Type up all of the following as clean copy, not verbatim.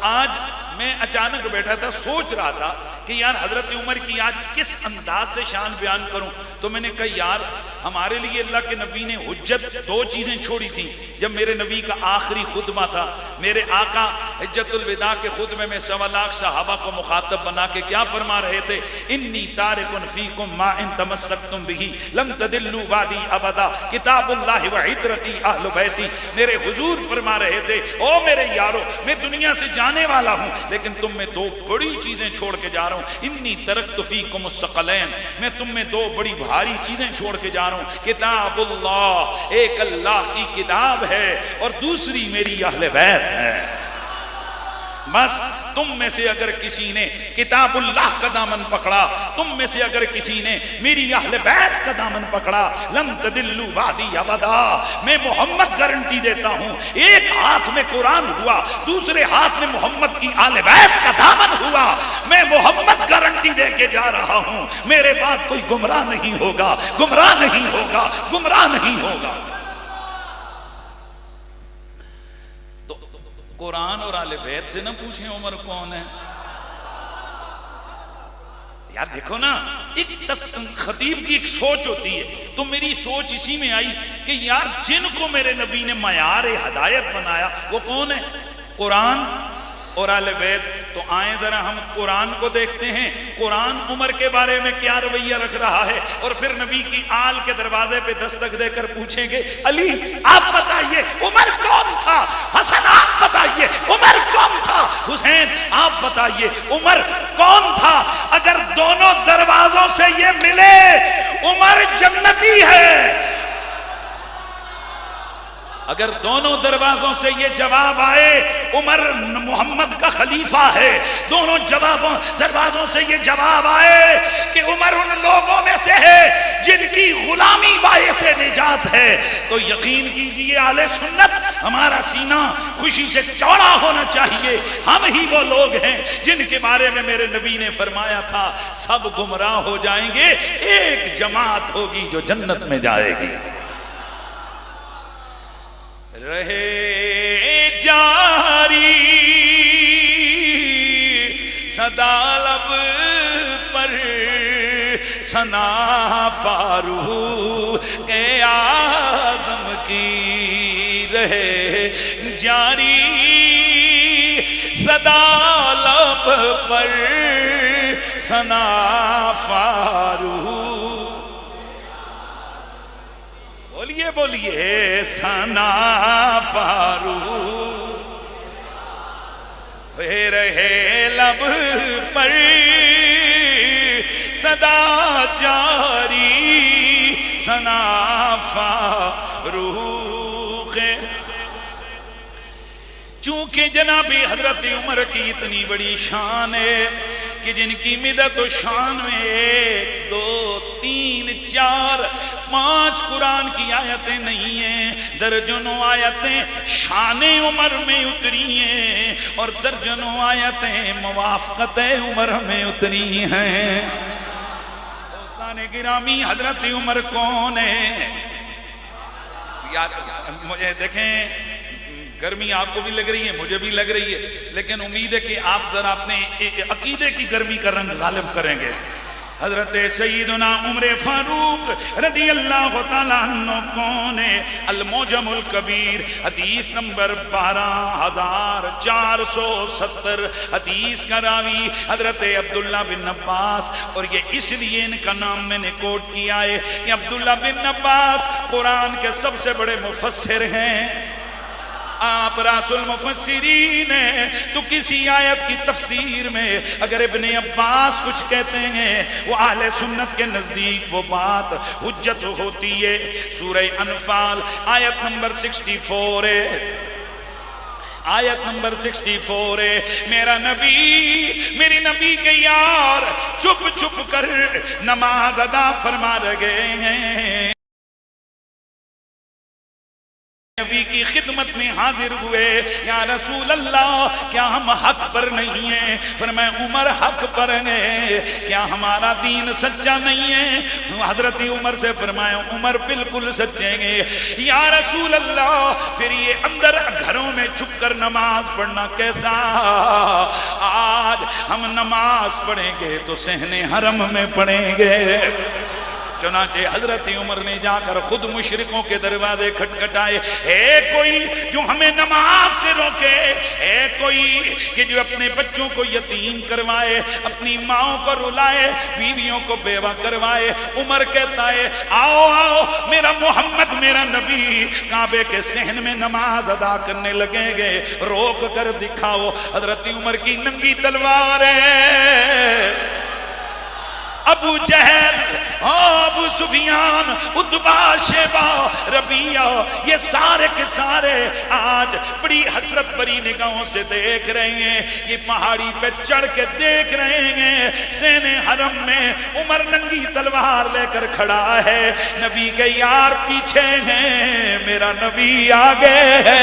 آج میں اچانک بیٹھا تھا سوچ رہا تھا کہ یار حضرت عمر کی آج کس انداز سے شان بیان کروں. تو میں نے کہا یار ہمارے لیے اللہ کے نبی نے حجت دو چیزیں چھوڑی تھیں. جب میرے نبی کا آخری خطبہ تھا, میرے آقا حجت الوداع کے خطبے میں 1.25 لاکھ صحابہ کو مخاطب بنا کے کیا فرما رہے تھے؟ انی تارکن فیکم ما ان تمسکتم بہ لم تدلوا بعدی ابدا کتاب اللہ و عترتی اہل بیتی. میرے حضور فرما رہے تھے او میرے یارو میں دنیا سے جانے والا ہوں لیکن تم میں دو بڑی چیزیں چھوڑ کے جا رہا ہوں. انی ترکت فیکم الثقلین, میں تم میں دو بڑی بھاری چیزیں چھوڑ کے جا رہا ہوں. کتاب اللہ, ایک اللہ کی کتاب ہے, اور دوسری میری اہل بیت ہے. بس تم میں سے اگر کسی نے کتاب اللہ کا دامن پکڑا, تم میں سے اگر کسی نے میری اہل بیت کا دامن پکڑا, لم تدلوا بعدی ابدا. میں محمد گارنٹی دیتا ہوں, ایک ہاتھ میں قرآن ہوا, دوسرے ہاتھ میں محمد کی اہل بیت کا دامن ہوا. میں محمد گارنٹی دے کے جا رہا ہوں, میرے بعد کوئی گمراہ نہیں ہوگا, گمراہ نہیں ہوگا, گمراہ نہیں ہوگا. قرآن اور آل بیت سے نہ پوچھیں عمر کون ہے. یار دیکھو نا, ایک خطیب کی ایک سوچ ہوتی ہے, تو میری سوچ اسی میں آئی کہ یار جن کو میرے نبی نے معیار ہدایت بنایا وہ کون ہے؟ قرآن اور آل بیت. تو آئیں ذرا ہم قرآن کو دیکھتے ہیں, قرآن عمر کے بارے میں کیا رویہ رکھ رہا ہے, اور پھر نبی کی آل کے دروازے پہ دستک دے کر پوچھیں گے علی آپ بتائیے عمر کون تھا, حسن آپ بتائیے عمر کون تھا, حسین آپ بتائیے عمر کون تھا. اگر دونوں دروازوں سے یہ ملے عمر جنتی ہے, اگر دونوں دروازوں سے یہ جواب آئے عمر محمد کا خلیفہ ہے, دونوں دروازوں سے یہ جواب آئے کہ عمر ان لوگوں میں سے ہے جن کی غلامی باعث نجات ہے, تو یقین کیجئے اہل سنت ہمارا سینہ خوشی سے چوڑا ہونا چاہیے. ہم ہی وہ لوگ ہیں جن کے بارے میں میرے نبی نے فرمایا تھا سب گمراہ ہو جائیں گے, ایک جماعت ہوگی جو جنت میں جائے گی. رہے جاری صدا لب پر ثنا فاروق اعظم کی, رہے جاری صدا لب پر ثنا فاروق. بولیے بولیے ثنا فاروق. رہے لب پر صدا جاری ثنا فاروق. چونکہ جناب حضرت عمر کی اتنی بڑی شان ہے کہ جن کی مدت و شان میں 1 2 3 4 5 قرآن کی آیتیں نہیں ہیں, درجنوں آیتیں شان عمر میں اتری ہیں, اور درجنوں آیتیں موافقت عمر میں اتری ہیں. دوستان گرامی حضرت عمر کون ہے؟ یار مجھے دیکھیں, گرمی آپ کو بھی لگ رہی ہے, مجھے بھی لگ رہی ہے, لیکن امید ہے کہ آپ ذرا اپنے عقیدے کی گرمی کا رنگ غالب کریں گے. حضرت سیدنا عمر فاروق رضی اللہ تعالیٰ عنہ کون ہے؟ المعجم الکبیر حدیث نمبر 12470, حدیث کا راوی حضرت عبداللہ بن عباس. اور یہ اس لیے ان کا نام میں نے کوٹ کیا ہے کہ عبداللہ بن عباس قرآن کے سب سے بڑے مفسر ہیں. آپ راس المفسرین ہیں, تو کسی آیت کی تفسیر میں اگر ابن عباس کچھ کہتے ہیں وہ اہل سنت کے نزدیک وہ بات حجت ہوتی ہے. سورہ انفال آیت نمبر 64 ہے, آیت نمبر 64 ہے. میرا نبی میری نبی کے یار چھپ چھپ کر نماز ادا فرما رہے ہیں. نبی کی خدمت میں حاضر ہوئے، یا رسول اللہ کیا ہم حق پر نہیں ہیں؟ فرمایا عمر حق پر ہیں، کیا ہمارا دین سچا نہیں ہے؟ حضرت عمر سے فرمایا عمر بالکل سچے ہیں۔ یا رسول اللہ پھر یہ اندر گھروں میں چھپ کر نماز پڑھنا کیسا؟ آج ہم نماز پڑھیں گے تو صحن حرم میں پڑھیں گے۔ چنانچہ حضرت عمر نے جا کر خود مشرکوں کے دروازے کھٹکھٹائے، ہے کوئی جو ہمیں نماز سے روکے؟ ہے کوئی کہ جو اپنے بچوں کو یتیم کروائے، اپنی ماؤں کو رلائے، بیویوں کو بیوہ کروائے؟ عمر کہتا ہے آؤ آؤ، میرا محمد میرا نبی کعبے کے صحن میں نماز ادا کرنے لگیں گے، روک کر دکھاؤ۔ حضرت عمر کی ننگی تلوار ہے، ابو جہل، ابو سفیان، عتبہ، شیبہ، ربیعہ، یہ سارے کے سارے آج بڑی حسرت بری نگاہوں سے دیکھ رہے ہیں، یہ پہاڑی پہ چڑھ کے دیکھ رہے ہیں صحن حرم میں عمر ننگی تلوار لے کر کھڑا ہے، نبی کے یار پیچھے ہیں، میرا نبی آگے ہے۔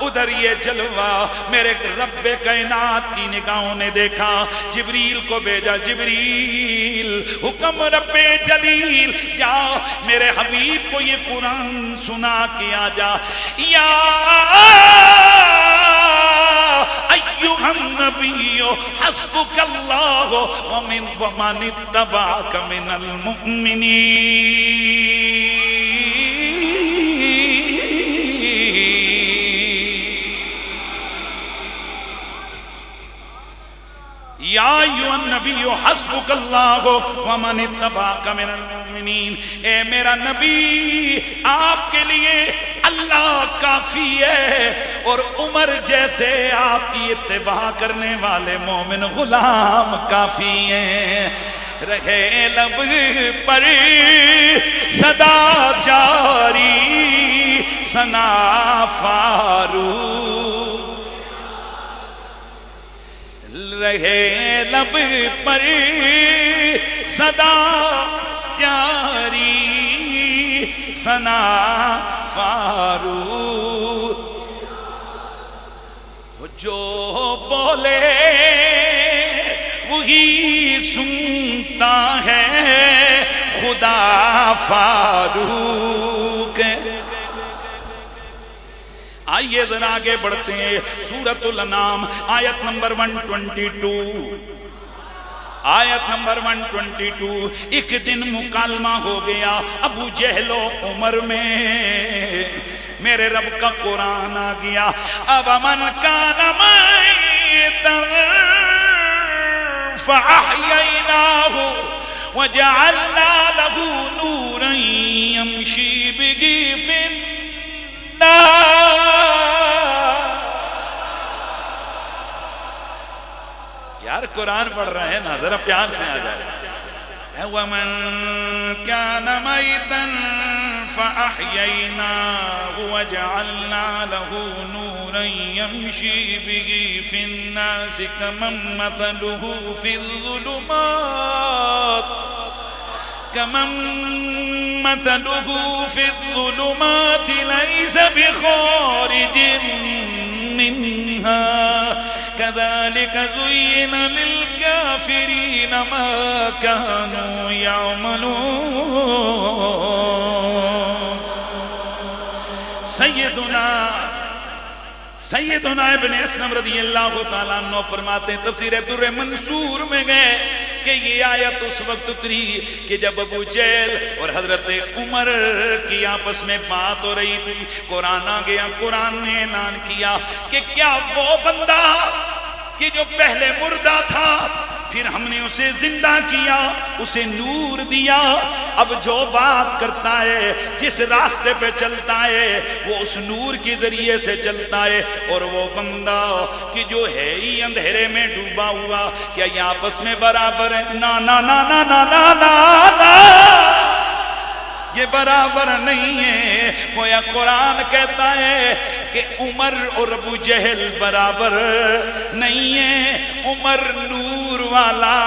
ادھر یہ جلوہ میرے رب کائنات کی نگاہوں نے دیکھا، جبریل کو بھیجا، جبریل حکم رب جلیل جا میرے حبیب کو یہ قرآن سنا کے آ جا۔ یا ایھا النبی حسبک اللہ ومن اتبعک من المؤمنین۔ یا ایھا النبی حسبک اللہ ومن اتبعک من المؤمنین، اے میرا نبی آپ کے لیے اللہ کافی ہے، اور عمر جیسے آپ کی اتباع کرنے والے مومن غلام کافی ہیں۔ رہے لب پر صدا جاری ثنا فاروق، رہے لب پر صدا جاری ثنا فاروق، جو بولے وہی سنتا ہے خدا فاروق۔ آئیے ذرا آگے بڑھتے ہیں، سورۃ الانعام آیت نمبر 122، آیت نمبر 122۔ ایک دن مکالمہ ہو گیا ابو جہل و عمر میں، میرے رب کا قرآن آ گیا، اب من کان میتا فاحییناہ وجعلنا له نورا یمشی بہ فی یار قرآن پڑھ رہے ہیں نا، ذرا پیار سے آ جائے۔ وَمَن كَانَ مَيْتًا فَأَحْيَيْنَاهُ وَجَعَلْنَا لَهُ نُورًا يَمْشِي بِهِ فِي النَّاسِ كَمَن مَّثَلُهُ فِي الظُّلُمَاتِ لَيْسَ بِخَارِجٍ مِّنْهَا كَذَلِكَ زُيِّنَ لِلْكَافِرِينَ مَا كَانُوا يَعْمَلُونَ۔ سیدنا ابن اسلم رضی اللہ تعالیٰ عنہ فرماتے ہیں، تفسیر در منصور میں گئے کہ یہ آیت اس وقت اتری کہ جب ابو جہل اور حضرت عمر کی آپس میں بات ہو رہی تھی، قرآن آ گیا، قرآن نے اعلان کیا کہ کیا وہ بندہ کہ جو پہلے مردہ تھا پھر ہم نے اسے زندہ کیا، اسے نور دیا، اب جو بات کرتا ہے، جس راستے پہ چلتا ہے، وہ اس نور کے ذریعے سے چلتا ہے، اور وہ بندہ کہ جو ہے ہی اندھیرے میں ڈوبا ہوا، کیا یہ آپس میں برابر ہے؟ نا نا نا نا نا نا نا نا، یہ برابر نہیں ہے۔ گویا قرآن کہتا ہے کہ عمر اور ابو جہل برابر نہیں ہے، عمر نور والا،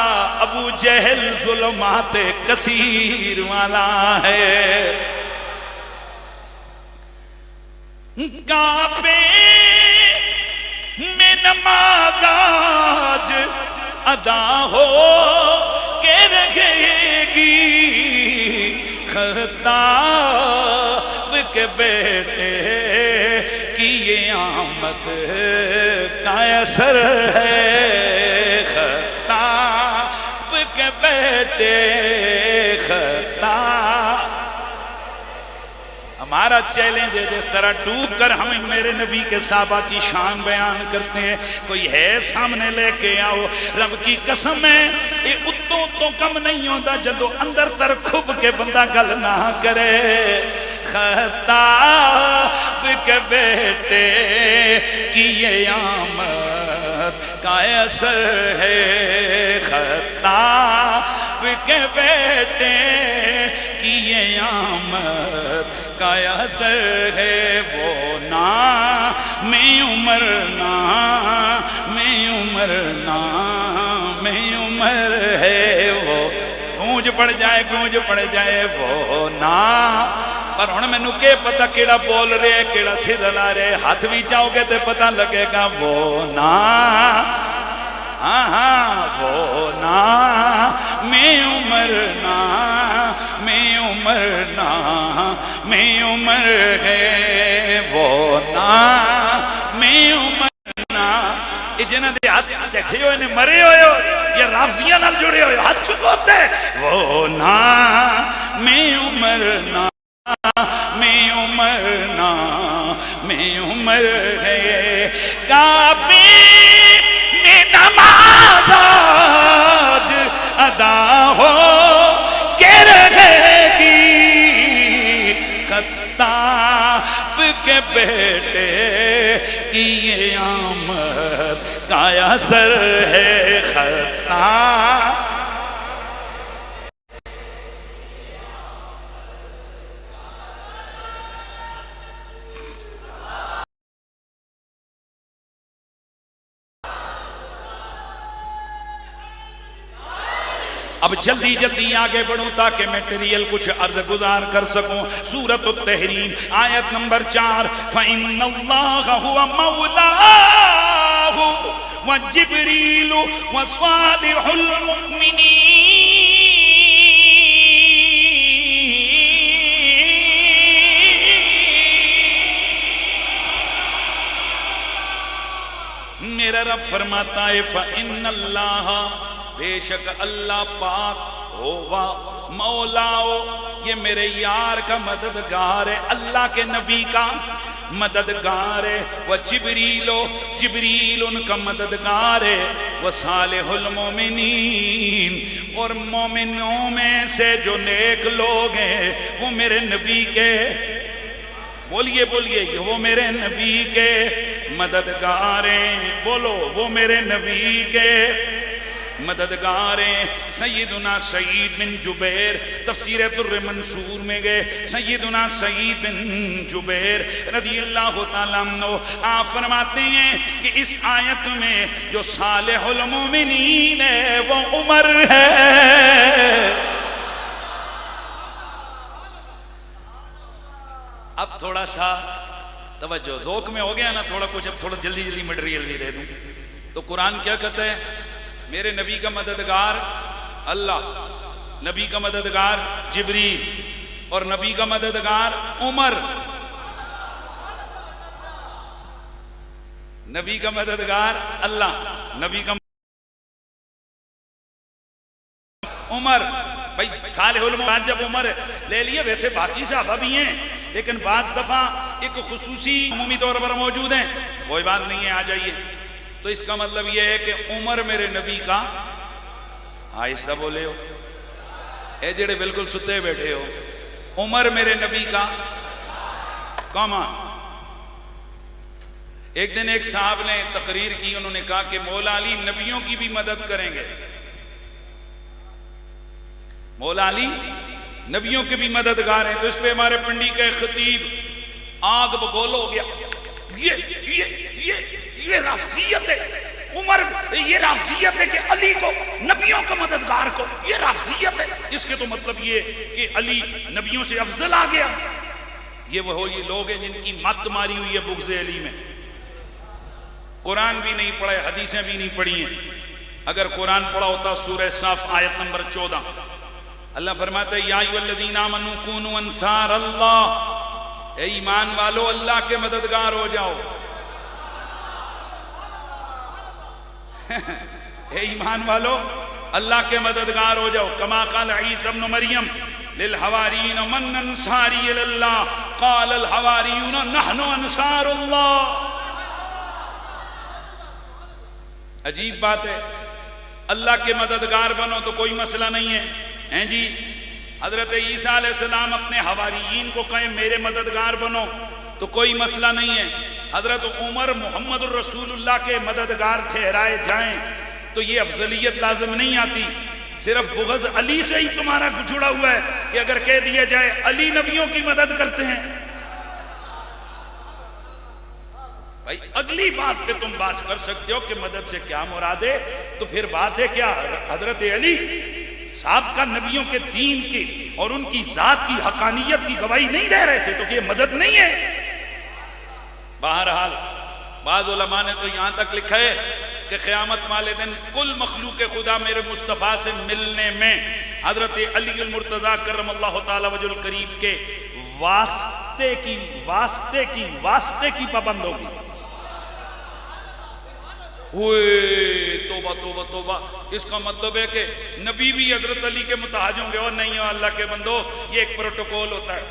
ابو جہل ظلمات کثیر والا ہے۔ کعبے میں نماز آج ادا ہو کے رہے گی، خطاب کے بیٹے کی یہ آمد کا اثر ہے، خطاب کے بیٹے خطاب۔ ہمارا چیلنج ہے جس طرح ڈوب کر ہم میرے نبی کے صحابہ کی شان بیان کرتے ہیں، کوئی ہے سامنے لے کے آؤ۔ رب کی قسم ہے یہ اتوں تو کم نہیں ہوتا جدو اندر تر کھب کے بندہ گل نہ کرے۔ خطاب کے بیٹے کی یہ آمد کا اثر ہے، خطاب کے بیٹے کی یہ آمد کا اثر ہے، وہ نام عمر نام عمر نام عمر ہے، وہ گونج پڑ جائے وہ نام۔ پر ہن مینوں کہ پتہ کیڑا بول رہے کیڑا سر ہلا رہے، ہاتھ بھی چاہو گے تے پتہ لگے گا وہ نام، ہاں وہ نام عمر نام عمر نام عمر ہے، وہ نام عمر نام۔ یہ جنہاں دے ہاتھ دیکھے ہوئے نے مرے ہوئے ہو یا رافضیاں نال جڑے ہوئے ہاتھ چکوتے، وہ نام عمر نام عمر نام عمر ہے، کعبے میں نماز آج ادا ہو کے رہے گی، خطاب کے بیٹے کی یہ آمد کا اثر ہے، خطاب۔ اب جلدی جلدی آگے بڑھوں تاکہ میٹیریل کچھ عرض گزار کر سکوں۔ سورۃ التحریم آیت نمبر 4، فَإِنَّ اللَّهَ هُوَ مَوْلَاهُ وَجِبْرِيلُ وَصَالِحُ الْمُؤْمِنِينَ۔ میرا رب فرماتا ہے فَإِنَّ اللَّهَ، بے شک اللہ پاک ہووا مولاؤ، یہ میرے یار کا مددگار ہے، اللہ کے نبی کا مددگار ہے، وہ جبریل ان کا مددگار ہے، وہ صالح المومنین، اور مومنوں میں سے جو نیک لوگ ہیں وہ میرے نبی کے، بولیے وہ میرے نبی کے مددگار ہیں، بولو وہ میرے نبی کے مددگار ہیں۔ سیدنا سعید بن جبیر تفسیر در منصور میں گئے، سیدنا سعید بن جبیر رضی اللہ تعالیٰ عنہ آپ فرماتے ہیں کہ اس آیت میں جو صالح المومنین ہے وہ عمر ہے۔ اب تھوڑا سا توجہ، ذوق میں ہو گیا نا تھوڑا کچھ، اب تھوڑا جلدی مٹیریل بھی دے دوں۔ تو قرآن کیا کہتا ہے؟ میرے نبی کا مددگار اللہ، نبی کا مددگار جبریل، اور نبی کا مددگار عمر، نبی کا مددگار اللہ، نبی کا عمر۔ بھائی صالح المومنین جب عمر لے لیے، ویسے باقی صحابہ بھی ہیں لیکن بعض دفعہ ایک خصوصی عمومی طور پر موجود ہیں، کوئی بات نہیں ہے، آ جائیے۔ تو اس کا مطلب یہ ہے کہ عمر میرے نبی کا، آہستہ بولے ہو اے جڑے بالکل ستے بیٹھے ہو، عمر میرے نبی کا کامان۔ ایک دن ایک صاحب نے تقریر کی، انہوں نے کہا کہ مولا علی نبیوں کی بھی مدد کریں گے، مولا علی نبیوں کے بھی مددگار ہیں۔ تو اس پہ ہمارے پنڈی کا خطیب آگ بگول ہو گیا، یہ رافضیت ہے عمر، یہ رافضیت ہے کہ علی کو نبیوں کا مددگار کو، یہ رافضیت ہے، اس کے تو مطلب یہ کہ علی نبیوں سے افضل آ گیا۔ یہ وہی لوگ ہیں جن کی مت ماری ہوئی ہے بغض علی میں، قرآن بھی نہیں پڑھے، حدیثیں بھی نہیں پڑھی ہیں۔ اگر قرآن پڑھا ہوتا سورہ صاف آیت نمبر 14 اللہ فرماتا ہے یا ایھا الذین آمنوا کونوا انصار اللہ، اے ایمان والو اللہ کے مددگار ہو جاؤ۔ اے ایمان والو اللہ کے مددگار ہو جاؤ، کما قال عیسی ابن مریم للحواریین من انصاری الی اللہ قال الحواریون نحن انصار اللہ۔ عجیب بات ہے، اللہ کے مددگار بنو تو کوئی مسئلہ نہیں ہے، ہیں جی؟ حضرت عیسیٰ علیہ السلام اپنے حواریین کو کہیں میرے مددگار بنو تو کوئی مسئلہ نہیں ہے۔ حضرت عمر محمد الرسول اللہ کے مددگار ٹھہرائے جائیں تو یہ افضلیت لازم نہیں آتی، صرف بغض علی سے ہی تمہارا جڑا ہوا ہے کہ اگر کہہ دیا جائے علی نبیوں کی مدد کرتے ہیں۔ بھائی اگلی بات پہ تم بات کر سکتے ہو کہ مدد سے کیا مراد ہے، تو پھر بات ہے کیا حضرت علی سابقہ نبیوں کے دین کی اور ان کی ذات کی حقانیت کی گواہی نہیں دے رہے تھے تو کہ یہ مدد نہیں ہے؟ بہرحال بعض علماء نے تو یہاں تک لکھا ہے کہ قیامت والے دن کل مخلوق خدا میرے مصطفیٰ سے ملنے میں حضرت علی المرتضیٰ کرم اللہ تعالی وجہ الکریم کے واسطے کی پابند ہوگی۔ توبہ توبہ توبہ، اس کا مطلب ہے کہ نبی بھی حضرت علی کے محتاج ہوں گے؟ اور نہیں ہو اللہ کے بندو، یہ ایک پروٹوکول ہوتا ہے،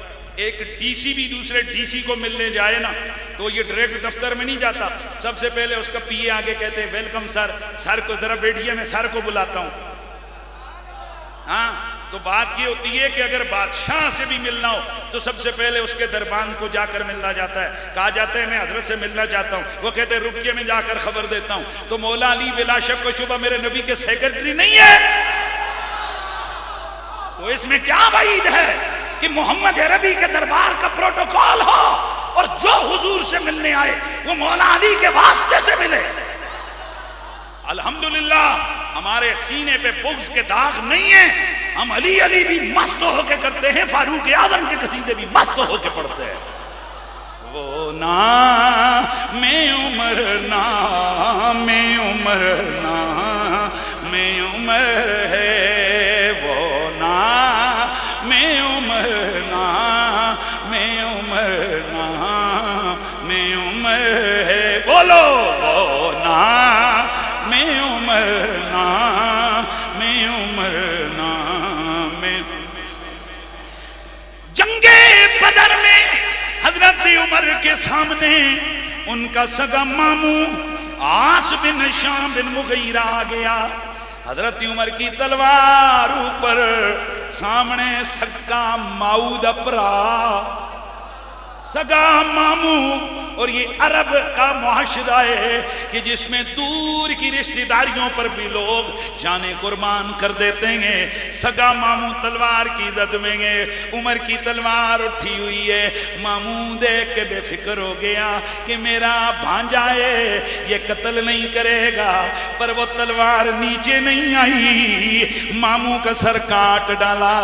ایک ڈی سی بھی دوسرے ڈی سی کو ملنے جائے نا تو یہ ڈائریکٹ دفتر میں نہیں جاتا، سب سے پہلے اس کا پی اے آگے کہتے ہیں ویلکم سر، سر کو ذرا بیٹھیے میں سر کو بلاتا ہوں۔ ہاں تو بات یہ ہوتی ہے کہ اگر بادشاہ سے بھی ملنا ہو تو سب سے پہلے اس کے دربان کو جا کر ملنا جاتا ہے، کہا جاتا ہے میں حضرت سے ملنا چاہتا ہوں، وہ کہتے ہیں رکیے میں جا کر خبر دیتا ہوں۔ تو مولا علی بلا شک و شبہ میرے نبی کے سیکرٹری نہیں ہے، تو اس میں کیا وعید ہے کہ محمد عربی کے دربار کا پروٹوکول ہو اور جو حضور سے ملنے آئے وہ مولا علی کے واسطے سے ملے۔ الحمدللہ ہمارے سینے پہ بغض کے داغ نہیں ہیں، ہم علی علی بھی مست ہو کے کرتے ہیں، فاروق اعظم کے قصیدے بھی مست ہو کے پڑھتے ہیں۔ وہ نام عمر نام عمر نام عمر ہے، وہ نام عمر نام عمر نام عمر ہے، بولو وہ نام عمر نام عمر نام۔ جنگ بدر میں حضرت عمر کے سامنے ان کا سگا ماموں عاص بن شام بن مغیرہ آ گیا، حضرت عمر کی تلوار اوپر، سامنے سگا ماؤد اپرا، سگا ماموں۔ اور یہ عرب کا معاشرہ ہے کہ جس میں دور کی رشتہ داریوں پر بھی لوگ جانیں قربان کر دیتے ہیں۔ سگا ماموں تلوار کی زد میں گے، عمر کی تلوار اٹھی ہوئی ہے، ماموں دیکھ کے بے فکر ہو گیا کہ میرا بھانجا ہے یہ قتل نہیں کرے گا، پر وہ تلوار نیچے نہیں آئی، ماموں کا سر کاٹ ڈالا۔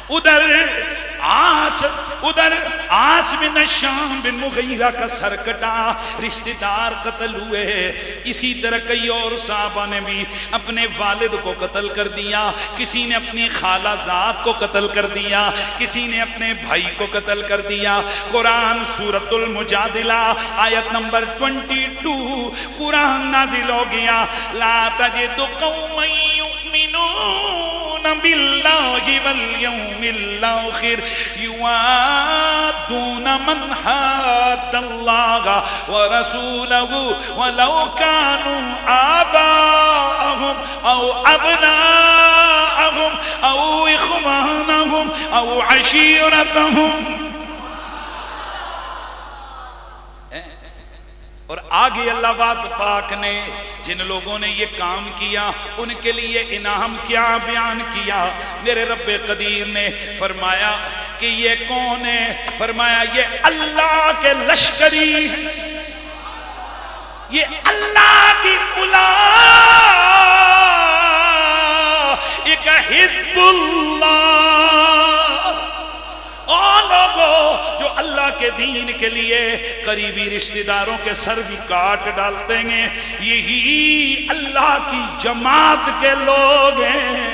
ادھر عاص بن شام بن مغیرہ کا سر کٹا، رشتہ دار قتل ہوئے۔ اسی طرح کئی اور صحابہ نے بھی اپنے والد کو قتل کر دیا، کسی نے اپنی خالہ زاد کو قتل کر دیا، کسی نے اپنے بھائی کو قتل کر دیا۔ قرآن سورۃ المجادلہ آیت نمبر 22 قرآن نازل ہو گیا، لا تجد قوما یؤمنون باللہ والیوم الآخر یوادون من حاد اللہ ورسولہ ولو كانوا آباءهم او ابناءهم او اخوانهم او عشیرتهم۔ اور آگے اللہ پاک نے جن لوگوں نے یہ کام کیا ان کے لیے انعام کیا بیان کیا۔ میرے رب قدیر نے فرمایا کہ یہ کون ہے؟ فرمایا یہ اللہ کے لشکری، یہ اللہ کی اولئک حزب اللہ، all کے دین کے لیے قریبی رشتہ داروں کے سر بھی کاٹ ڈالتے ہیں. یہی اللہ کی جماعت کے لوگ ہیں.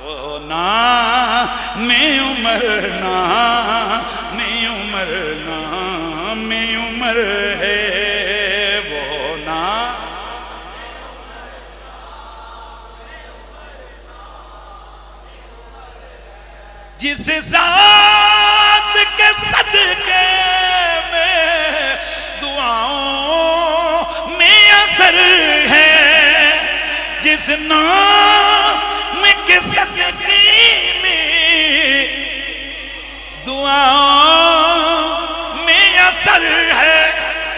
وہ نام عمر، نام عمر، نام عمر ہے. وہ نام جس ذات کے صدقے میں دعاؤں میں اثر ہے، جس نام کے صدقے میں دعاؤں میں اثر ہے.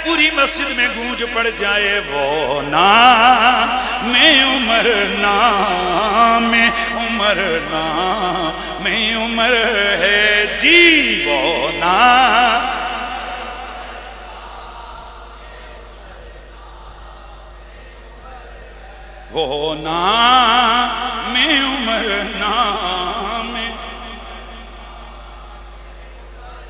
پوری مسجد میں گونج پڑ جائے وہ نام عمر، نام عمر، نام عمر ہے جی. وہ نام وہ نام عمر، نام.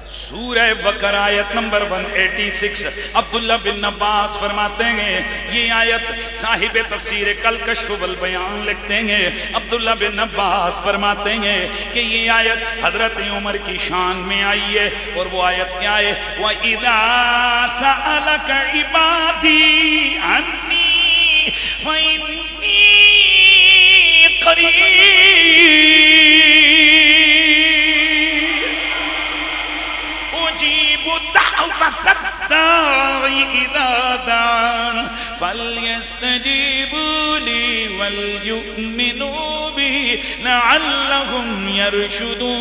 سورہ بقرہ آیت نمبر 186. عبداللہ بن عباس فرماتے ہیں، یہ آیت صاحب تفسیر کالکشف والبیان لکھتے ہیں. عبداللہ بن عباس فرماتے ہیں کہ یہ آیت حضرت عمر کی شان میں آئی ہے. اور وہ آیت کیا ہے؟ وَإِذَا سَأَلَكَ عِبَادِي عَنِّي فَإِنِّي قَرِيبٌ دعوة الداعي إذا دعان فليستجيبوا لي وليؤمنوا بي لعلهم يرشدون.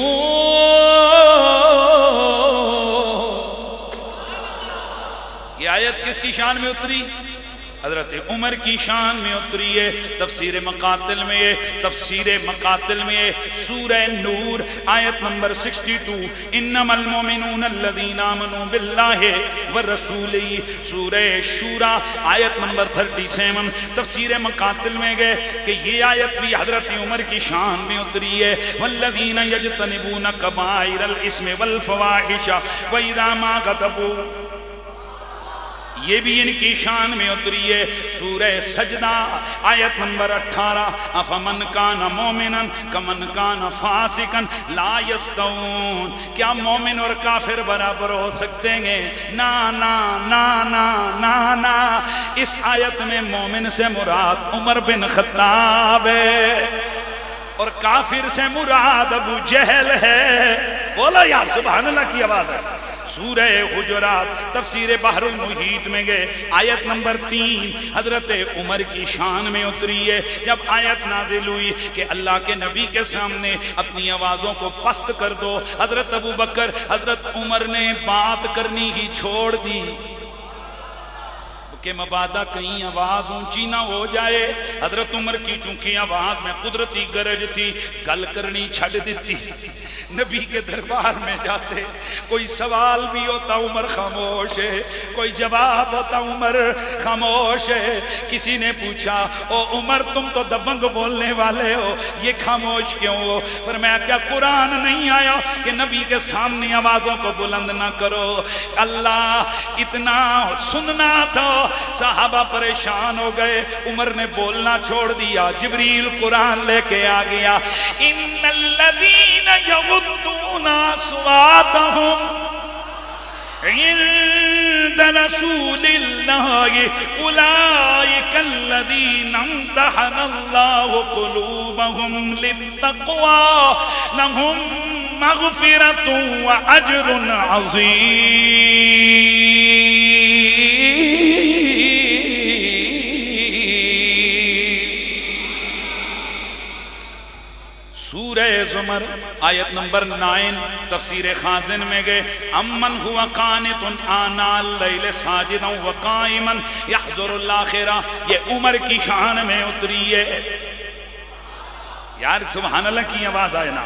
یہ آیت کس کی شان میں اتری؟ حضرت عمر کی شان میں اتری ہے. تفسیر مقاتل میں ہے، تفسیر مقاتل میں ہے. سورہ نور آیت نمبر 62. انما المؤمنون الذین آمنوا باللہ ورسولہ. سورہ شورى آیت نمبر 37. تفسیر مقاتل میں گئے کہ یہ آیت بھی حضرت عمر کی شان میں اتری ہے. والذین یجتنبون کبائر الاسم والفواحش واذا ما غضبوا، یہ بھی ان کی شان میں اتری ہے. سورہ سجدہ آیت نمبر 18. افمن کان مومنا کمن کان فاسقا لا یستوون. کیا مومن اور کافر برابر ہو سکتے ہیں؟ نا نا نا نا نا نا. اس آیت میں مومن سے مراد عمر بن خطاب ہے اور کافر سے مراد ابو جہل ہے. بولو یار سبحان اللہ کی آواز ہے. سورہ حجرات تفسیر بحر المحیط میں گئے. آیت نمبر 3 حضرت عمر کی شان میں اتری ہے. جب آیت نازل ہوئی کہ اللہ کے نبی کے سامنے اپنی آوازوں کو پست کر دو، حضرت ابو بکر حضرت عمر نے بات کرنی ہی چھوڑ دی کہ مبادا کہیں آواز اونچی نہ ہو جائے. حضرت عمر کی چونکہ آواز میں قدرتی گرج تھی، گل کرنی چھڑ دیتی. نبی کے دربار میں جاتے، کوئی سوال بھی ہوتا عمر خاموش ہے، کوئی جواب ہوتا عمر خاموش ہے. کسی نے پوچھا او عمر تم تو دبنگ بولنے والے ہو، یہ خاموش کیوں ہو؟ فرمایا کیا قرآن نہیں آیا کہ نبی کے سامنے آوازوں کو بلند نہ کرو؟ اللہ اتنا سننا تھا. صحابہ پریشان ہو گئے. عمر نے بولنا چھوڑ دیا. جبریل قرآن لے کے آ گیا. ان الذین یغضون اصواتهم عند رسول اللہ اولئک الذین امتحن اللہ قلوبهم للتقوی لهم مغفرۃ واجر عظیم. سورہ زمر آیت نمبر 9 تفسیر خازن میں گئے. امن ہوا قانت آناء اللیل ساجدا وقائما یحذر الآخرہ. یہ عمر کی شان میں اتری ہے. یار سبحان اللہ کی آواز آئے نا.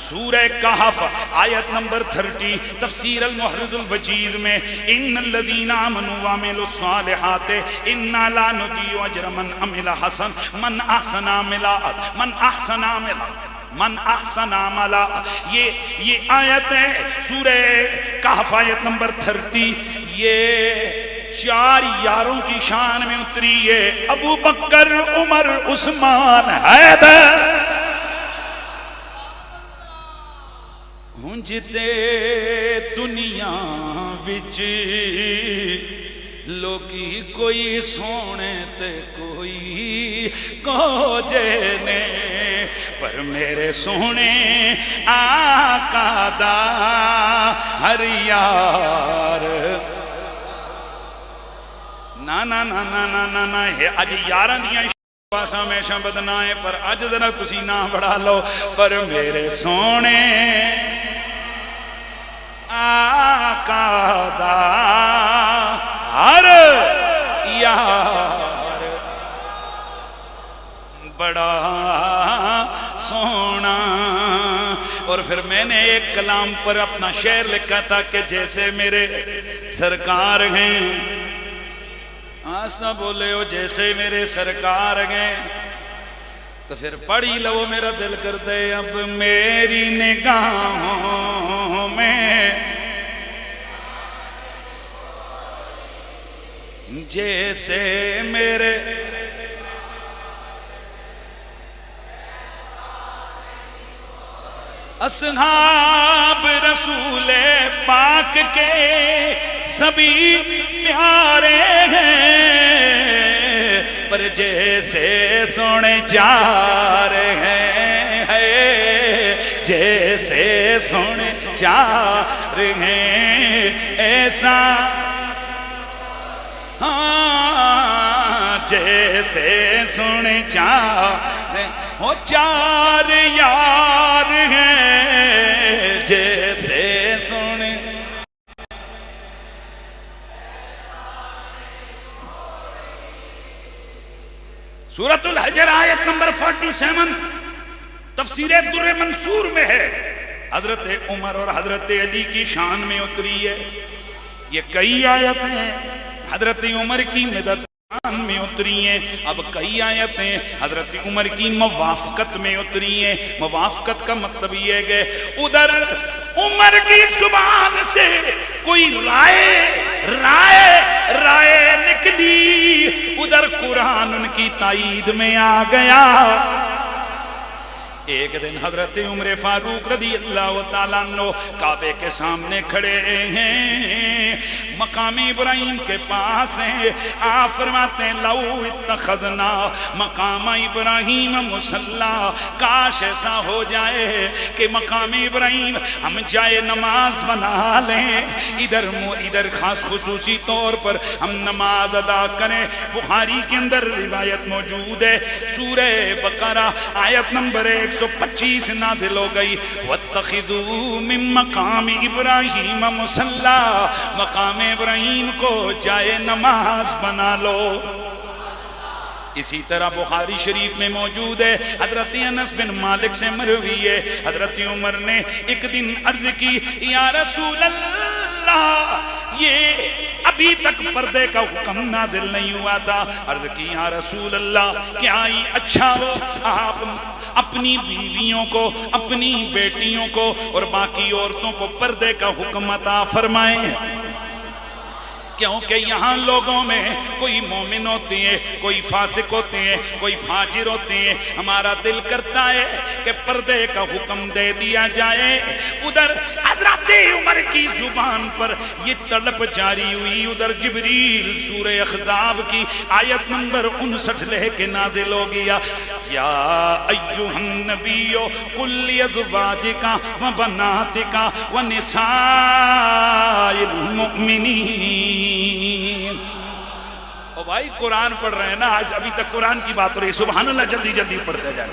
سورہ کہف آیت نمبر 30 تفسیر المحرز الوجیز میں ان الذین آمنوا وعملوا الصالحات انا لا نضيع اجر من عمل حسن من احسن عملا من احسن عملا، یہ آیت ہے سورہ کہف آیت نمبر 30، یہ 4 یاروں کی شان میں اتری ہے، ابو بکر، عمر، عثمان، حیدر۔ ہنجتے دنیا وچ لوکی کوئی سونے تے کوئی کوجے نے، پر میرے سونے آقا دا ہر یار نا نا نا نا نا نا نا ہے اج یاران دیاں پاسا ہمیشہ بدنا ہے، پر اج ذرا تسی نہ بڑھا لو، پر میرے سونے آقا دا ہر یار بڑا سونا۔ اور پھر میں نے ایک کلام پر اپنا شعر لکھا تھا کہ جیسے میرے سرکار ہیں، آسنا بولے ہو جیسے میرے سرکار ہیں، تو پھر پڑھی لو میرا دل کر دے اب میری نگاہوں میں جیسے میرے اصحاب رسول پاک کے سبھی پیارے ہیں، پر جیسے سونے جا رہے ہیں، جیسے سونے جا رہے ہیں ایسا، ہاں جیسے سونے جا رہے ہو، 4 یار ہیں جیسے سونے۔ سورۃ الحجر آیت نمبر 47 تفسیر در منصور میں ہے، حضرت عمر اور حضرت علی کی شان میں اتری ہے۔ یہ کئی آیتیں حضرت عمر کی مدد میں اتری ہیں، اب کئی آیتیں حضرت عمر کی موافقت میں اتری ہیں۔ موافقت کا مطلب یہ ہے کہ ادھر عمر کی زبان سے کوئی رائے نکلی، ادھر قرآن ان کی تائید میں آ گیا۔ ایک دن حضرت عمر فاروق رضی اللہ تعالیٰ عنہ کعبے کے سامنے کھڑے ہیں، مقام ابراہیم کے پاس ہیں، آپ فرماتے ہیں لو اتخذنا مقام ابراہیم مصلی، کاش ایسا ہو جائے کہ مقام ابراہیم ہم جائے نماز بنا لیں، ادھر خاص خصوصی طور پر ہم نماز ادا کریں۔ بخاری کے اندر روایت موجود ہے، سورہ بقرہ آیت نمبر 125 نازل ہو گئی، وَاتَّخِذُوا مِن مَقَامِ إِبْرَاهِيمَ مُصَلَّى، مقام ابراہیم کو جائے نماز بنا لو۔ اسی طرح بخاری شریف میں موجود ہے، حضرت انس بن مالک سے مروی ہے، حضرت عمر نے ایک دن عرض کی یا رسول اللہ، یہ ابھی تک پردے کا حکم نازل نہیں ہوا تھا، عرض کی یا رسول اللہ کیا ہی اچھا ہو آپ اپنی بیویوں کو، اپنی بیٹیوں کو اور باقی عورتوں کو پردے کا حکم عطا فرمائیں، کیونکہ یہاں لوگوں میں کوئی مومن ہوتے ہیں، کوئی فاسق ہوتے ہیں، کوئی فاجر ہوتے ہیں، ہمارا دل کرتا ہے کہ پردے کا حکم دے دیا جائے۔ ادھر حضرت عمر کی زبان پر یہ طلب جاری ہوئی، ادھر جبریل سورہ احزاب کی آیت نمبر 59 لے کے نازل ہو گیا، یا ایھا النبی قل لازواجک وبناتک ونساء المؤمنین۔ او بھائی قرآن پڑھ رہے ہیں نا، آج ابھی تک قرآن کی بات ہو رہی ہے، سبحان اللہ، جلدی جلدی پڑھتے جائیں۔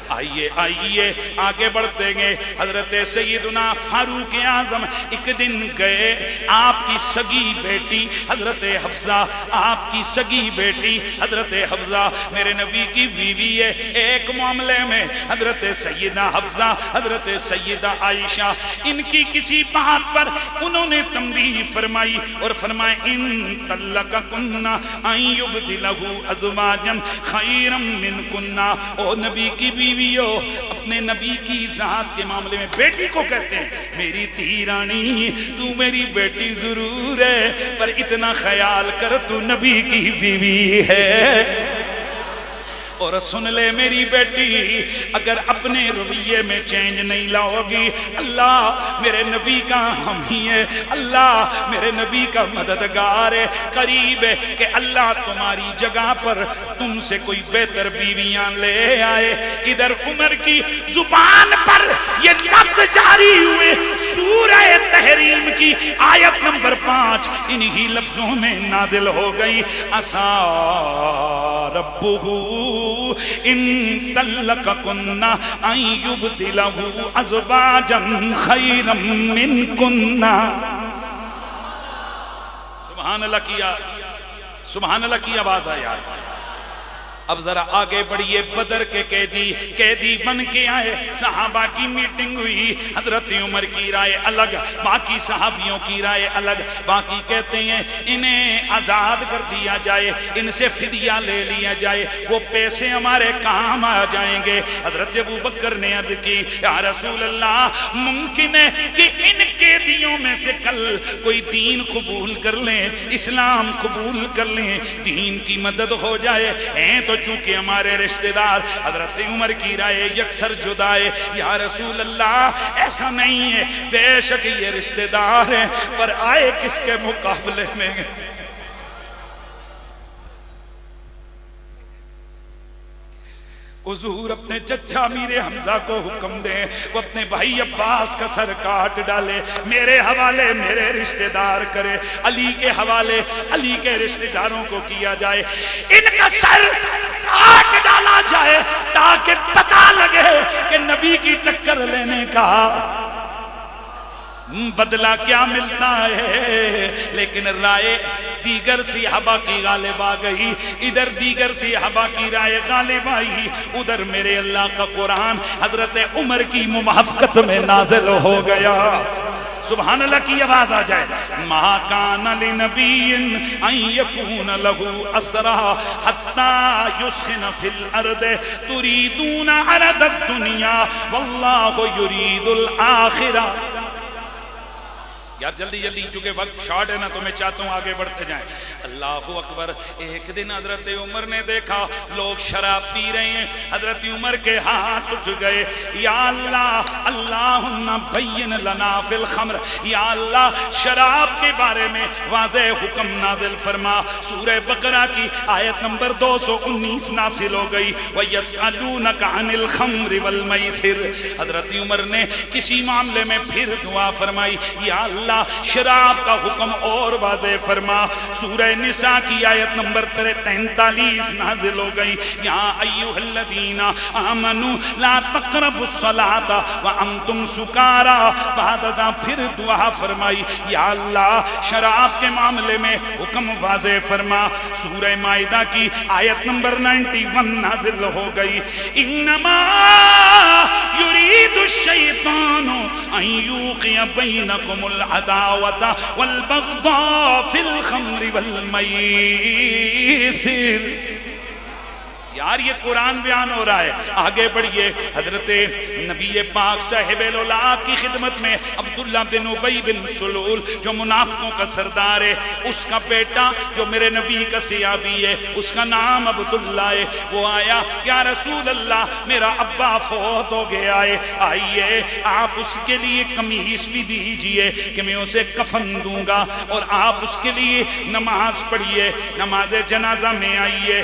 آئیے آگے بڑھتے گئے۔ حضرت سیدنا فاروق اعظم ایک دن گئے، آپ کی سگی بیٹی حضرت حفصہ، آپ کی سگی بیٹی حضرت حفصہ میرے نبی کی بیوی ہے۔ ایک معاملے میں حضرت سیدہ حفصہ، حضرت سیدہ عائشہ، ان کی کسی بات پر انہوں نے تنبیہ فرمائی اور فرمائے ان طلقکن ان یبدلہ ازواجا خیرا منکن، او نبی کی بیوی بیویوں اپنے نبی کی ذات کے معاملے میں بیٹی کو کہتے ہیں میری دھی رانی تو میری بیٹی ضرور ہے پر اتنا خیال کر تو نبی کی بیوی ہے۔ اور سن لے میری بیٹی اگر اپنے رویے میں چینج نہیں لاؤ گی اللہ میرے نبی کا حامی ہے، اللہ میرے نبی کا مددگار ہے، قریب ہے کہ اللہ تمہاری جگہ پر تم سے کوئی بہتر بیویاں لے آئے۔ ادھر عمر کی زبان پر یہ لفظ جاری ہوئے، سورہ تحریم کی آیت نمبر 5 انہی لفظوں میں نازل ہو گئی، عسیٰ ربہ ان طلقکن ان یبدلہ ازواجا خیرا منکن۔ سبحان اللہ کی آواز آئی۔ اب ذرا آگے بڑھئے، بدر کے قیدی بن کے آئے، صحابہ کی میٹنگ ہوئی، حضرت عمر کی رائے الگ، باقی صحابیوں کی رائے الگ، باقی کہتے ہیں انہیں آزاد کر دیا جائے، ان سے فدیہ لے لیا جائے، وہ پیسے ہمارے کام آ جائیں گے۔ حضرت ابوبکر نے عرض کی یا رسول اللہ ممکن ہے کہ ان قیدیوں میں سے کل کوئی دین قبول کر لیں، اسلام قبول کر لیں، دین کی مدد ہو جائے، ہیں تو چونکہ ہمارے رشتہ دار۔ حضرت عمر کی رائے یکسر جدائے، یا رسول اللہ ایسا نہیں ہے، بے شک یہ رشتہ دار ہیں پر آئے کس کے مقابلے میں؟ حضور اپنے چچا امیر حمزہ کو حکم دیں وہ اپنے بھائی عباس کا سر کاٹ ڈالے، میرے حوالے میرے رشتہ دار کرے، علی کے حوالے علی کے رشتہ داروں کو کیا جائے، ان کا سر کاٹ ڈالا جائے تاکہ پتہ لگے کہ نبی کی ٹکر لینے کا بدلہ کیا ملتا ہے۔ لیکن رائے دیگر صحابہ کی غالب آ گئی، ادھر دیگر صحابہ کی رائے غالب آئی، ادھر میرے اللہ کا قرآن حضرت عمر کی موافقت میں نازل ہو گیا۔ سبحان اللہ کی آواز آ جائے۔ ما کان لنبی ان یکون لہ اسرا حتی یسخن فی الارض تریدون عرض الدنیا واللہ یرید الآخرہ۔ یار جلدی چونکہ وقت شارٹ ہے نا تو میں چاہتا ہوں آگے بڑھتے جائیں۔ اللہ اکبر۔ ایک دن حضرت عمر نے دیکھا لوگ شراب پی رہے ہیں، حضرت عمر کے ہاتھ اٹھ گئے، یا اللہ اللہم بین لنا فی الخمر، یا اللہ شراب کے بارے میں واضح حکم نازل فرما۔ سورہ بقرہ کی آیت نمبر 219 نازل ہو گئی، وَيَسْأَلُونَكَ عَنِ الْخَمْرِ وَالْمَيْسِرِ۔ حضرت عمر نے کسی معاملے میں پھر دعا فرمائی، یا اللہ شراب کا حکم اور واضح فرما۔ سورہ نساء کی آیت نمبر 43 نازل ہو گئی، یا ایھا الذین آمنوا لا تقربوا الصلاۃ وانتم سکارا۔ بعد ازاں پھر دعا فرمائی، یا اللہ شراب کے معاملے میں حکم واضح فرما۔ سورہ مائدہ کی آیت نمبر 91 نازل ہو گئی، انما یرید الشیطان ان یوقع بینکم العداوۃ والبغضاء فی الخمر والمیسر۔ یار یہ قرآن بیان ہو رہا ہے، آگے بڑھئے۔ حضرت نبی پاک صاحب العلا کی خدمت میں عبداللہ بن ابی بن سلول جو منافقوں کا سردار ہے، اس کا بیٹا جو میرے نبی کا صحابی ہے، اس کا نام عبداللہ ہے، وہ آیا، یا رسول اللہ میرا ابا فوت ہو گیا ہے، آئیے آپ اس کے لیے قمیص بھی دیجئے کہ میں اسے کفن دوں گا، اور آپ اس کے لیے نماز پڑھیے، نماز جنازہ میں آئیے۔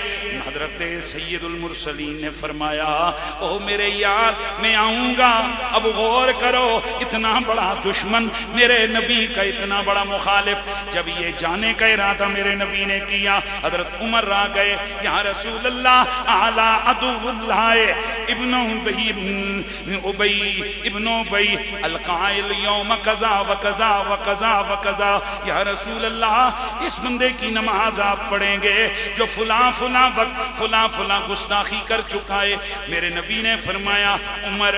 حضرت سید المرسلین نے فرمایا او میرے یار میں آؤں گا۔ اب غور کرو، اتنا بڑا دشمن میرے نبی کا، اتنا بڑا مخالف، جب یہ جانے کا ارادہ میرے نبی نے کیا، حضرت عمر آ گئے، یا رسول اللہ اعلی عدو اللہ ابن ابی القائل یوم کذا و کذا و کذا و کذا، یا رسول اللہ اس بندے کی نماز آپ پڑھیں گے جو فلاں فلاں وقت فلاں فلاں گستاخی کر چکا ہے۔ میرے نبی نے فرمایا عمر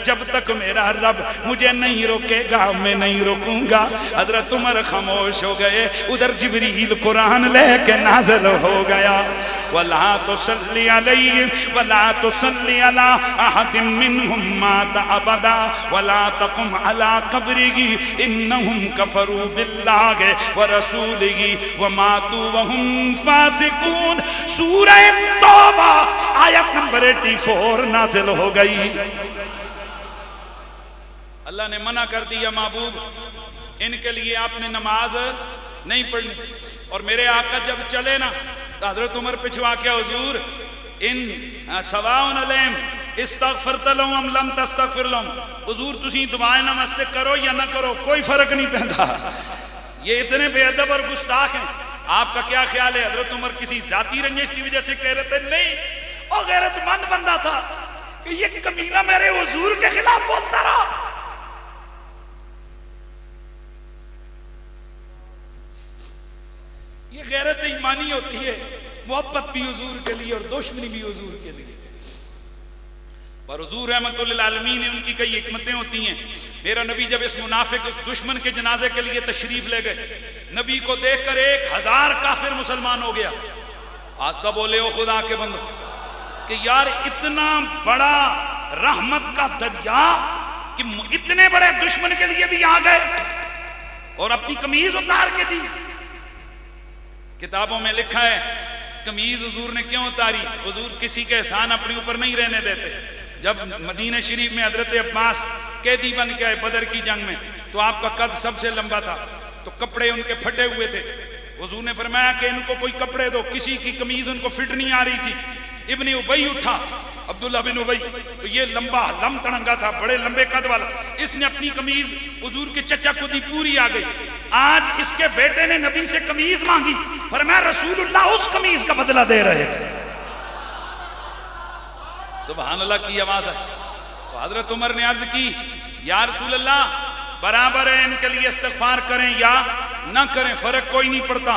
جب تک میرا رب مجھے نہیں روکے گا میں نہیں روکوں گا۔ حضرت عمر خاموش ہو گئے، ادھر جبریل قرآن لے کے نازل ہو گیا۔ ولا تصلی علیہم ولا تصلی علی احد منہم مات ابدا ولا تقم علی قبرہ انہم کفروا باللہ ورسولہ وماتوا وہم فاسقون۔ سورہ توبہ آیت نمبر 84 نازل ہو گئی۔ اللہ نے منع کر دیا محبوب ان کے لیے آپ نے نماز نہیں پڑھنی۔ اور میرے آقا جب چلے نا تو حضرت عمر پچھوا کے حضور ان سواء علیہم استغفرت لہم ام لم تستغفر لہم، حضور تسی دعائیں نمستے کرو یا نہ کرو کوئی فرق نہیں پہنتا۔ یہ اتنے بے ادب اور گستاخ ہیں۔ آپ کا کیا خیال ہے حضرت عمر کسی ذاتی رنجش کی وجہ سے کہہ رہے تھے؟ نہیں، اور غیرت مند بندہ تھا کہ یہ کمینہ میرے حضور کے خلاف بولتا رہا۔ یہ غیرت ایمانی ہوتی ہے، محبت بھی حضور کے لیے اور دشمنی بھی حضور کے لیے۔ اور حضور رحمت للعالمین نے ان کی کئی حکمتیں ہوتی ہیں۔ میرا نبی جب اس منافق اس دشمن کے جنازے کے لیے تشریف لے گئے، نبی کو دیکھ کر 1000 کافر مسلمان ہو گیا۔ آستہ بولے او خدا کے بندو کہ یار اتنا بڑا رحمت کا دریا کہ اتنے بڑے دشمن کے لیے بھی آ گئے اور اپنی قمیض اتار کے دی۔ کتابوں میں لکھا ہے قمیض حضور نے کیوں اتاری؟ حضور کسی کے احسان اپنے اوپر نہیں رہنے دیتے۔ جب مدینہ شریف میں حضرت عباس قیدی بن کے آئے بدر کی جنگ میں تو آپ کا قد سب سے لمبا تھا، تو کپڑے ان کے پھٹے ہوئے تھے۔ حضور نے فرمایا کہ ان کو کوئی کپڑے دو، کسی کی قمیض ان کو فٹ نہیں آ رہی تھی۔ ابن ابی اٹھا، عبداللہ بن ابی، تو یہ لمبا لم تڑنگا تھا، بڑے لمبے قد والا، اس نے اپنی قمیض حضور کے چچا کو دی، پوری آ گئی۔ آج اس کے بیٹے نے نبی سے قمیض مانگی، فرمایا رسول اللہ اس قمیض کا بدلہ دے رہے تھے۔ سبحان اللہ کی آواز ہے۔ تو حضرت عمر نے عرض کی یا رسول اللہ برابر ہے ان کے لیے استغفار کریں یا نہ کریں، فرق کوئی نہیں پڑتا۔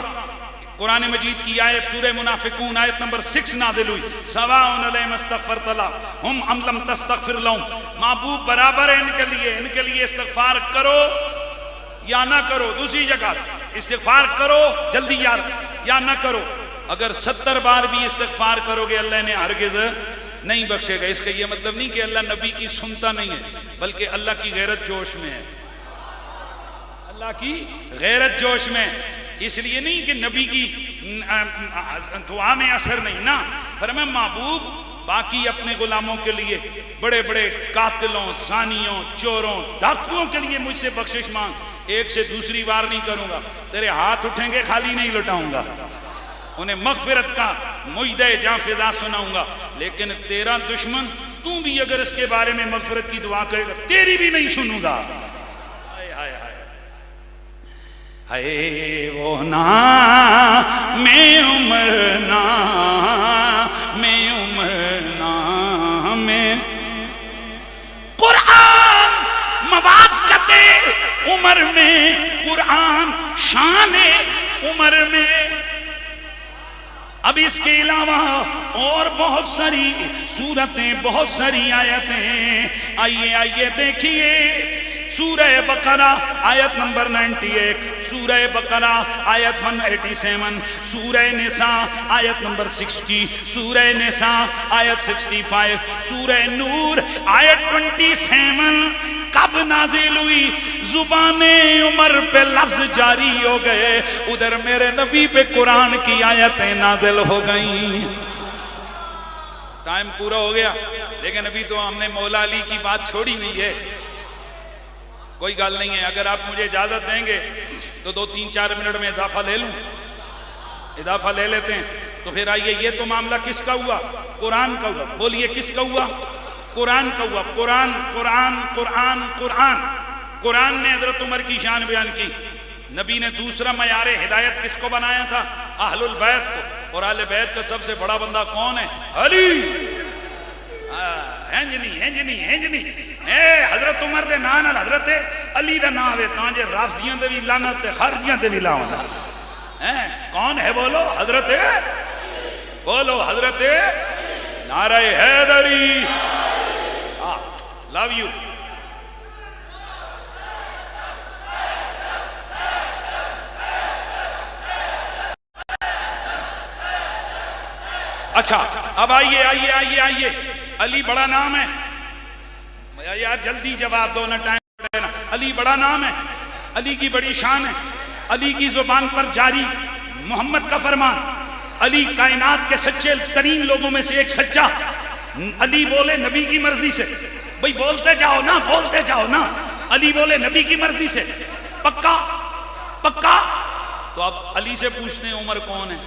قرآن مجید کی آیت سورہ منافقون آیت نمبر 6 نازل ہوئی، سواء علیہم استغفرت لہم ام لم تستغفر لہم، محبوب برابر ہے ان کے لیے استغفار کرو یا نہ کرو۔ دوسری جگہ استغفار کرو جلدی یار یا نہ کرو۔ اگر 70 بار بھی استغفار کرو گے اللہ نے ہرگز نہیں بخشے گا۔ اس کا یہ مطلب نہیں کہ اللہ نبی کی سنتا نہیں ہے، بلکہ اللہ کی غیرت جوش میں ہے، اللہ کی غیرت جوش میں۔ اس لیے نہیں کہ نبی کی دعا میں اثر نہیں نا، فرمایا محبوب باقی اپنے غلاموں کے لیے، بڑے بڑے قاتلوں، زانیوں، چوروں، ڈاکوؤں کے لیے مجھ سے بخشش مانگ، ایک سے دوسری بار نہیں کروں گا، تیرے ہاتھ اٹھیں گے خالی نہیں لٹاؤں گا، انہیں مغفرت کا مجدہ جاں فضا سناؤں گا۔ لیکن تیرا دشمن تو بھی اگر اس کے بارے میں مغفرت کی دعا کرے گا تیری بھی نہیں سنوں گا۔ اے وہ نام عمر نام قرآن موافقت عمر میں، قرآن شان عمر میں۔ اب اس کے علاوہ اور بہت ساری سورتیں، بہت ساری آیتیں، آئیے دیکھیے۔ سورہ بقرہ آیت نمبر 98، سورہ بقرہ آیت 187، سورہ نساء آیت نمبر 60، سورہ نساء آیت 65، سورہ نور آیت 27 کب نازل ہوئی؟ زبان عمر پہ لفظ جاری ہو گئے، ادھر میرے نبی پہ قرآن کی آیتیں نازل ہو گئیں۔ ٹائم پورا ہو گیا، لیکن ابھی تو ہم نے مولا علی کی بات چھوڑی ہوئی ہے۔ کوئی گال نہیں ہے، اگر آپ مجھے اجازت دیں گے تو 2-3-4 منٹ میں اضافہ لے لوں، اضافہ لے لیتے ہیں۔ تو پھر آئیے، یہ تو معاملہ کس کا ہوا؟ قرآن کا ہوا۔ بولیے کس کا ہوا؟ قرآن کا ہوا۔ قرآن قرآن قرآن قرآن قرآن نے حضرت عمر کی شان بیان کی۔ نبی نے دوسرا معیار ہدایت کس کو بنایا تھا؟ اہل البیت کو۔ اور اہل بیت کا سب سے بڑا بندہ کون ہے؟ علی۔ ہنجنی حضرت عمر دے نام نال حضرت علی دا نام ہے، تاں جے رافضیاں دے بھی لعنت تے خارجیاں دے بھی لعنت۔ کون ہے؟ بولو حضرت، بولو حضرت نعرہ حیدری۔ Love you. اچھا اب آئیے آئیے آئیے آئیے، علی بڑا نام ہے یار، جلدی جواب دو نا، ٹائم پڑے نا. علی بڑا نام ہے، علی کی بڑی شان ہے، علی کی زبان پر جاری محمد کا فرمان، علی کائنات کے سچے ترین لوگوں میں سے ایک سچا، علی بولے نبی کی مرضی سے. بھئی بولتے جاؤ نا، بولتے جاؤ نا. علی بولے نبی کی مرضی سے، پکا پکا. تو اب علی سے پوچھتے ہیں عمر کون ہے؟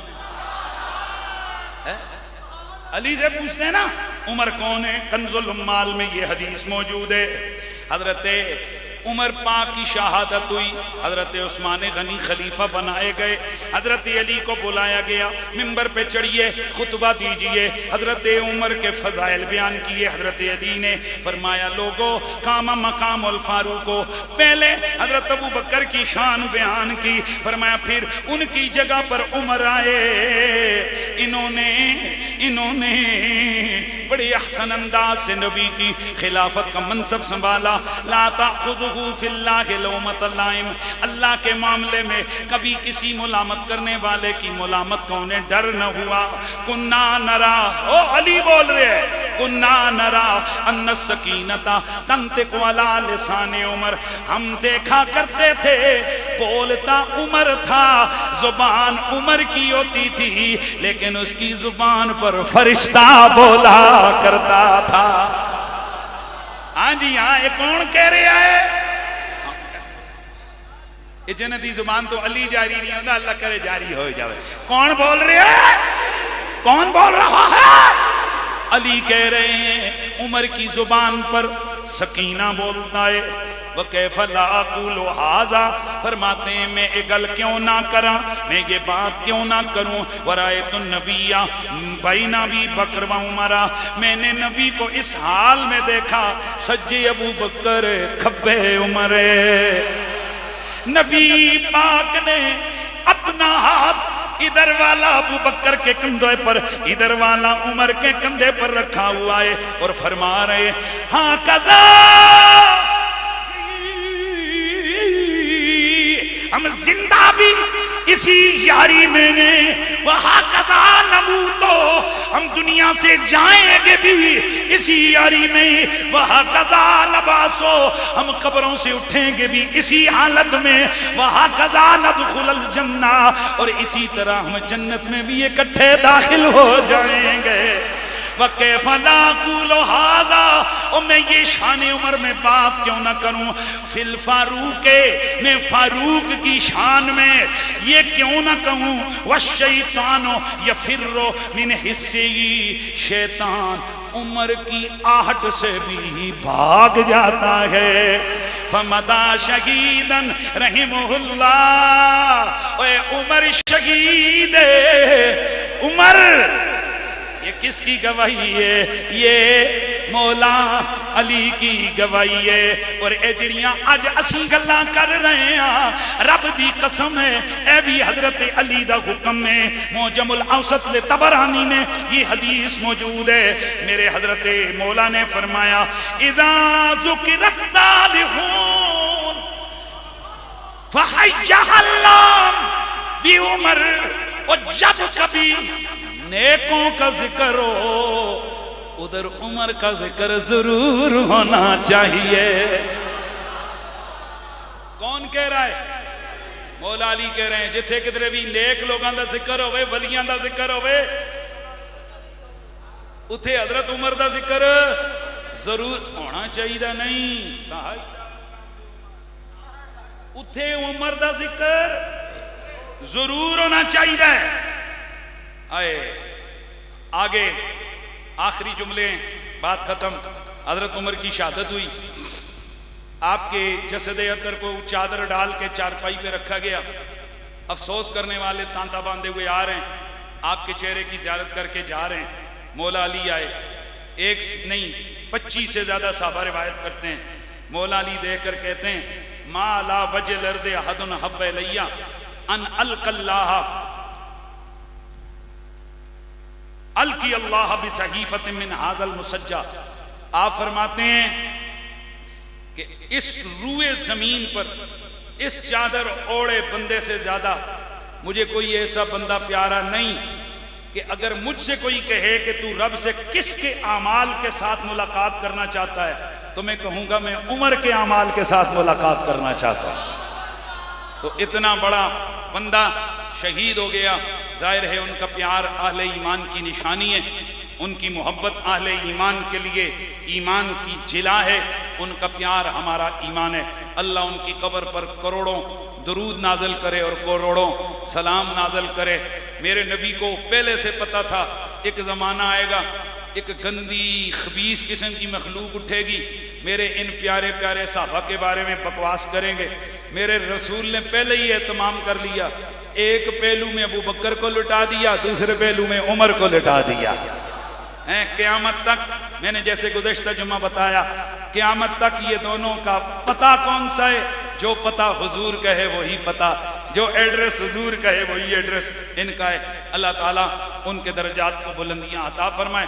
علی سے پوچھتے ہیں نا عمر کون ہے. کنز الامال میں یہ حدیث موجود ہے. حضرت عمر پاک کی شہادت ہوئی، حضرت عثمان غنی خلیفہ بنائے گئے، حضرت علی کو بلایا گیا، ممبر پہ چڑھیے خطبہ دیجئے. حضرت عمر کے فضائل بیان کیے. حضرت علی نے فرمایا لوگو قام مقام الفاروق کو، پہلے حضرت ابو بکر کی شان بیان کی، فرمایا پھر ان کی جگہ پر عمر آئے، انہوں نے بڑی احسن انداز سے نبی کی خلافت کا منصب سنبھالا. لا تأخذہ فی اللہ لومۃ لائم، اللہ کے معاملے میں کبھی کسی ملامت کرنے والے کی ملامت کا انہیں ڈر نہ ہوا. کنا نرا، او علی بول رہے ہیں، کنا نرا ان السکینۃ تنطق علی لسان عمر، ہم دیکھا کرتے تھے بولتا عمر تھا، زبان عمر کی ہوتی تھی لیکن اس کی زبان پر فرشتہ بولا کرتا تھا. ہاں جی ہاں، یہ کون کہہ رہا ہے؟ یہ جنتی زبان تو علی جاری نہیں ہوتا، اللہ کرے جاری ہو جاوے. کون بول رہا ہے؟ کون بول رہا ہے؟ علی کہہ رہے ہیں عمر کی زبان پر سکینہ بولتا ہے. وَكَيْفَ لَا أَقُولُ هَذَا، فرماتے ہیں میں یہ گل کیوں نہ کراں، میں یہ بات کیوں نہ کروں. وَرَأَيْتُ النَّبِيَّ بَيْنَ أَبِي بَكْرَ وَعُمَرَ، میں نے نبی کو اس حال میں دیکھا، سجے ابو بکر کھبے عمر. نبی پاک نے اپنا ہاتھ ادھر والا ابو بکر کے کندھے پر، ادھر والا عمر کے کندھے پر رکھا ہوا ہے اور فرما رہے ہاں کذا ہم زندہ بھی اسی یاری میں ہیں، وہاں کذا نموتو، ہم دنیا سے جائیں گے بھی اسی یاری میں، وہاں کذا نباسو، ہم قبروں سے اٹھیں گے بھی اسی حالت میں، وہاں کذا ندخل الجنہ، اور اسی طرح ہم جنت میں بھی اکٹھے داخل ہو جائیں گے. وَكَيْفَ لَا أَقُولُ هَذَا، اور میں یہ شان عمر میں بات کیوں نہ کروں. فی الفاروق، میں فاروق کی شان میں یہ کیوں نہ کہوں. وَالشَّيْطَانُ يَفِرُّ مِنْ حِسِّهِ، شیطان عمر کی آہٹ سے بھی بھاگ جاتا ہے. فَمَدَا شَهِيدًا رَحِمُهُ اللَّهُ، اے عمر شہید، عمر یہ کس کی گواہی ہے؟ یہ مولا علی کی گواہی ہے. اور اے جڑیاں اج اسی گلاں کر رہے ہیں، رب دی قسم ہے اے بھی حضرت علی دا حکم ہے. معجم الاوسط طبرانی میں یہ حدیث موجود ہے. میرے حضرت مولا نے فرمایا اذا ذکر الصالحون فحی اللہ بعمر، اور جب کبھی نیکوں کا ذکر ہو ادھر عمر کا ذکر ضرور ہونا چاہیے. کون کہہ رہا ہے؟ مولا علی کہہ رہے ہیں جتھے کدھر بھی نیک لوگاں دا ذکر ہوئے، ولیاں دا ذکر ہوئے، اتھے حضرت عمر دا ذکر ضرور ہونا چاہیے. نہیں اتھے عمر دا ذکر ضرور ہونا چاہیے. آئے آگے آخری جملے، بات ختم. حضرت عمر کی شہادت ہوئی، آپ کے جسد اطہر کو چادر ڈال کے چارپائی پہ رکھا گیا. افسوس کرنے والے تانتا باندھے ہوئے آ رہے ہیں، آپ کے چہرے کی زیارت کر کے جا رہے ہیں. مولا علی آئے، ایک نہیں 25 سے زیادہ صحابہ روایت کرتے ہیں. مولا علی دیکھ کر کہتے ہیں ما لا وجہ الارض احد حب الی ان القی اللہ القی اللہ بصحیفۃ من ھذا المسجع. آپ فرماتے ہیں کہ اس روئے زمین پر اس چادر اوڑے بندے سے زیادہ مجھے کوئی ایسا بندہ پیارا نہیں کہ اگر مجھ سے کوئی کہے کہ تو رب سے کس کے اعمال کے ساتھ ملاقات کرنا چاہتا ہے تو میں کہوں گا میں عمر کے اعمال کے ساتھ ملاقات کرنا چاہتا ہوں۔ تو اتنا بڑا بندہ شہید ہو گیا، ظاہر ہے ان کا پیار اہل ایمان کی نشانی ہے، ان کی محبت اہل ایمان کے لیے ایمان کی جلا ہے، ان کا پیار ہمارا ایمان ہے۔ اللہ ان کی قبر پر کروڑوں درود نازل کرے اور کروڑوں سلام نازل کرے۔ میرے نبی کو پہلے سے پتا تھا ایک زمانہ آئے گا، ایک گندی خبیث قسم کی مخلوق اٹھے گی، میرے ان پیارے پیارے صحابہ کے بارے میں بکواس کریں گے۔ میرے رسول نے پہلے ہی اہتمام کر لیا، ایک پہلو میں ابو بکر کو لٹا دیا، دوسرے پہلو میں عمر کو لٹا دیا۔ قیامت تک میں نے جیسے گزشتہ جمعہ بتایا، قیامت تک یہ دونوں کا پتہ کون سا ہے؟ جو پتہ حضور کا ہے وہی پتہ، جو ایڈریس حضور کا ہے وہی ایڈریس ان کا ہے۔ اللہ تعالیٰ ان کے درجات کو بلندیاں عطا فرمائے۔